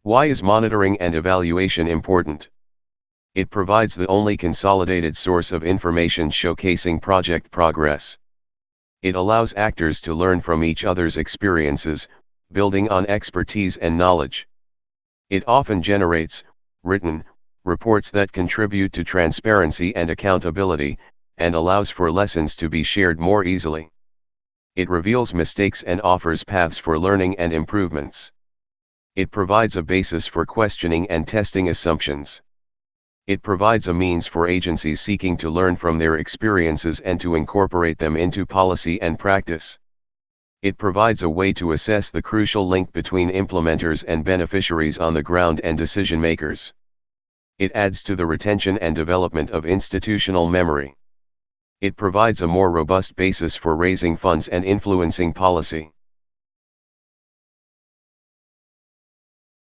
Why is monitoring and evaluation important? It provides the only consolidated source of information showcasing project progress. It allows actors to learn from each other's experiences, building on expertise and knowledge. It often generates, written, reports that contribute to transparency and accountability, and allows for lessons to be shared more easily. It reveals mistakes and offers paths for learning and improvements. It provides a basis for questioning and testing assumptions. It provides a means for agencies seeking to learn from their experiences and to incorporate them into policy and practice. It provides a way to assess the crucial link between implementers and beneficiaries on the ground and decision makers. It adds to the retention and development of institutional memory. It provides a more robust basis for raising funds and influencing policy.